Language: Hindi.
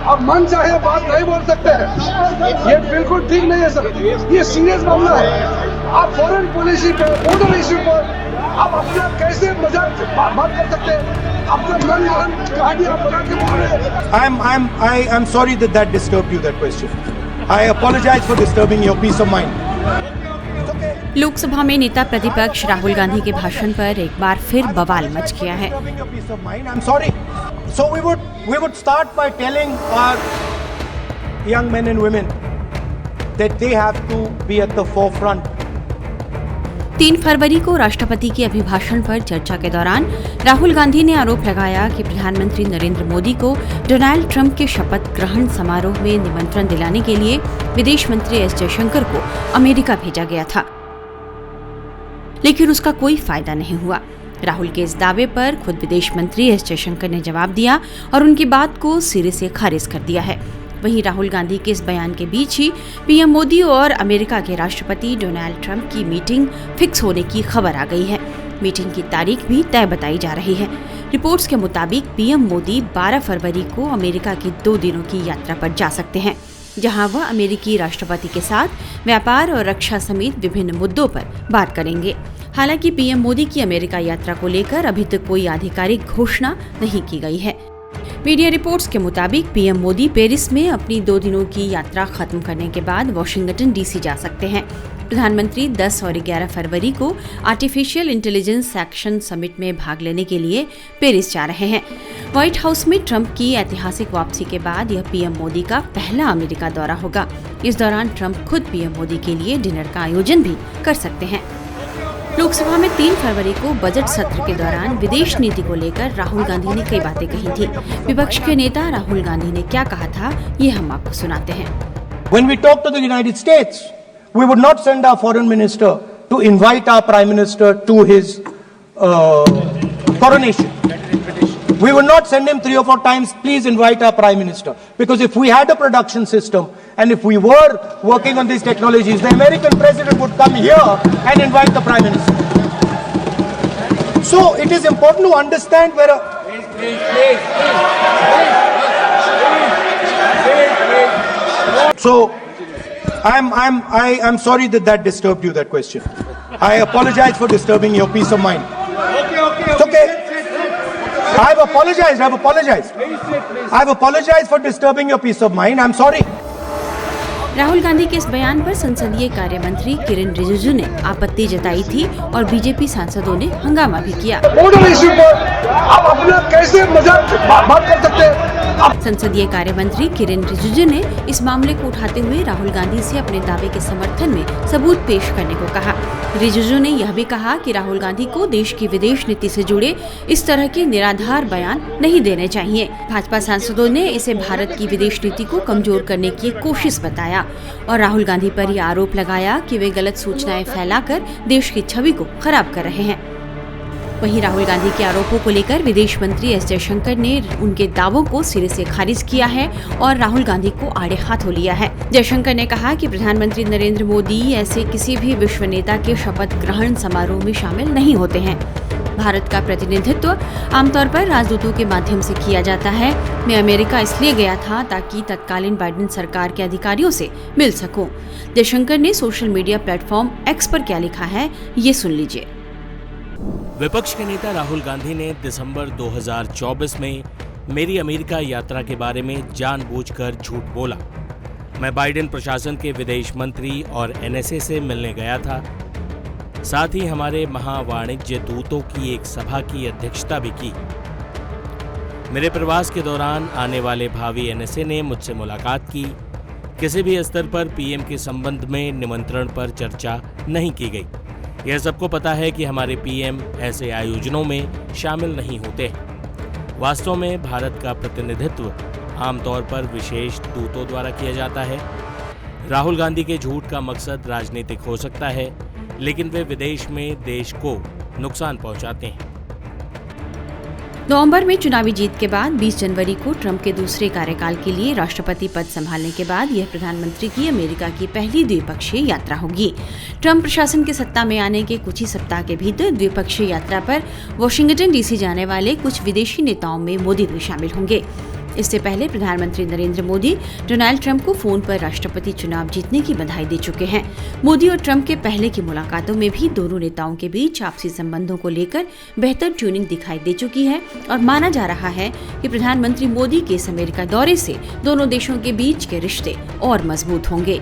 अब मन चाहे बात नहीं बोल सकते हैं, ये बिल्कुल ठीक नहीं है सर। ये सीरियस मामला है। आप फॉरेन पॉलिसी पे, बॉर्डर इश्यू पर आप अपना कैसे मजाक बात कर सकते हैं? अपना मन कहानी आप बना के बोल रहे हैं। I am sorry that disturbed you, that question. I apologize for disturbing your peace of mind. Lok Sabha में नेता प्रतिपक्ष राहुल गांधी के भाषण पर एक बार फिर बवाल मच गया है। I'm sorry. So we would start by telling our young men and women that they have to be at the forefront. 3 फरवरी को राष्ट्रपति के अभिभाषण पर चर्चा के दौरान राहुल गांधी ने आरोप लगाया कि प्रधानमंत्री नरेंद्र मोदी को डोनाल्ड ट्रंप के शपथ ग्रहण समारोह में निमंत्रण दिलाने के लिए विदेश मंत्री एस जयशंकर को अमेरिका भेजा गया था, लेकिन उसका कोई फायदा नहीं हुआ। राहुल के इस दावे पर खुद विदेश मंत्री एस जयशंकर ने जवाब दिया और उनकी बात को सिरे से खारिज कर दिया है। वहीं राहुल गांधी के इस बयान के बीच ही पीएम मोदी और अमेरिका के राष्ट्रपति डोनाल्ड ट्रंप की मीटिंग फिक्स होने की खबर आ गई है। मीटिंग की तारीख भी तय बताई जा रही है। रिपोर्ट्स के मुताबिक पीएम मोदी 12 फरवरी को अमेरिका की 2 दिनों की यात्रा पर जा सकते हैं, जहां वह अमेरिकी राष्ट्रपति के साथ व्यापार और रक्षा समेत विभिन्न मुद्दों पर बात करेंगे। हालांकि पीएम मोदी की अमेरिका यात्रा को लेकर अभी तक कोई आधिकारिक घोषणा नहीं की गई है। मीडिया रिपोर्ट्स के मुताबिक पीएम मोदी पेरिस में अपनी 2 दिनों की यात्रा खत्म करने के बाद वाशिंगटन डीसी जा सकते हैं। प्रधानमंत्री 10 और 11 फरवरी को आर्टिफिशियल इंटेलिजेंस एक्शन समिट में भाग लेने के लिए पेरिस जा रहे हैं। व्हाइट हाउस में ट्रंप की ऐतिहासिक वापसी के बाद यह पीएम मोदी का पहला अमेरिका दौरा होगा। इस दौरान ट्रंप खुद पीएम मोदी के लिए डिनर का आयोजन भी कर सकते हैं। लोकसभा में 3 फरवरी को बजट सत्र के दौरान विदेश नीति को लेकर राहुल गांधी ने कई बातें कही थी। विपक्ष के नेता राहुल गांधी ने क्या कहा था, ये हम आपको सुनाते हैं। When we talk to the United States, we would not send our foreign minister to invite our prime minister to his coronation. We would not send him 3 or 4 times, please invite our prime minister. Because if we had a production system and if we were working on these technologies, the American president would come here and invite the prime minister. So it is important to understand where So I am sorry that disturbed you, that question. I apologize for disturbing your peace of mind. It's okay. I've apologized for disturbing your peace of mind. I'm sorry. Rahul Gandhi के इस बयान पर संसदीय कार्य मंत्री किरेन रिजिजू ने आपत्ति जताई थी और बीजेपी सांसदों ने हंगामा भी किया। बॉर्डर इश्यू पर आप अपना कैसे मजाक बात कर सकते हैं? संसदीय कार्य मंत्री किरेन रिजिजू ने इस मामले को उठाते हुए राहुल गांधी से अपने दावे के समर्थन में सबूत पेश करने को कहा। रिजिजू ने यह भी कहा कि राहुल गांधी को देश की विदेश नीति से जुड़े इस तरह के निराधार बयान नहीं देने चाहिए। भाजपा सांसदों ने इसे भारत की विदेश नीति को कमजोर करने की कोशिश बताया और राहुल गांधी पर यह आरोप लगाया कि वे गलत सूचनाएं फैलाकर देश की छवि को खराब कर रहे हैं। वहीं राहुल गांधी के आरोपों को लेकर विदेश मंत्री एस जयशंकर ने उनके दावों को सिरे से खारिज किया है और राहुल गांधी को आड़े हाथों लिया है। जयशंकर ने कहा कि प्रधानमंत्री नरेंद्र मोदी ऐसे किसी भी विश्व नेता के शपथ ग्रहण समारोह में शामिल नहीं होते हैं। भारत का प्रतिनिधित्व आमतौर पर राजदूतों के माध्यम से किया जाता है। मैं अमेरिका इसलिए गया था ताकि तत्कालीन बाइडेन सरकार के अधिकारियों से मिल सकूं। जयशंकर ने सोशल मीडिया प्लेटफॉर्म एक्स पर क्या लिखा है, ये सुन लीजिए। विपक्ष के नेता राहुल गांधी ने दिसंबर 2024 में मेरी अमेरिका यात्रा के बारे में जानबूझकर झूठ बोला। मैं बाइडेन प्रशासन के विदेश मंत्री और एनएसए से मिलने गया था। साथ ही हमारे महावाणिज्य दूतों की एक सभा की अध्यक्षता भी की। मेरे प्रवास के दौरान आने वाले भावी एनएसए ने मुझसे मुलाकात की। किसी भी स्तर पर पीएम के संबंध में निमंत्रण पर चर्चा नहीं की गई। यह सबको पता है कि हमारे पीएम ऐसे आयोजनों में शामिल नहीं होते। वास्तव में भारत का प्रतिनिधित्व आमतौर पर विशेष दूतों द्वारा किया जाता है। राहुल गांधी के झूठ का मकसद राजनीतिक हो सकता है, लेकिन वे विदेश में देश को नुकसान पहुंचाते हैं। नवंबर में चुनावी जीत के बाद 20 जनवरी को ट्रंप के दूसरे कार्यकाल के लिए राष्ट्रपति पद संभालने के बाद यह प्रधानमंत्री की अमेरिका की पहली द्विपक्षीय यात्रा होगी। ट्रंप प्रशासन के सत्ता में आने के कुछ ही सप्ताह के भीतर द्विपक्षीय यात्रा पर वाशिंगटन डीसी जाने वाले कुछ विदेशी नेताओं में मोदी भी शामिल होंगे। इससे पहले प्रधानमंत्री नरेंद्र मोदी डोनाल्ड ट्रंप को फोन पर राष्ट्रपति चुनाव जीतने की बधाई दे चुके हैं। मोदी और ट्रंप के पहले की मुलाकातों में भी दोनों नेताओं के बीच आपसी संबंधों को लेकर बेहतर ट्यूनिंग दिखाई दे चुकी है और माना जा रहा है कि प्रधानमंत्री मोदी के इस अमेरिका दौरे से दोनों देशों के बीच के रिश्ते और मजबूत होंगे।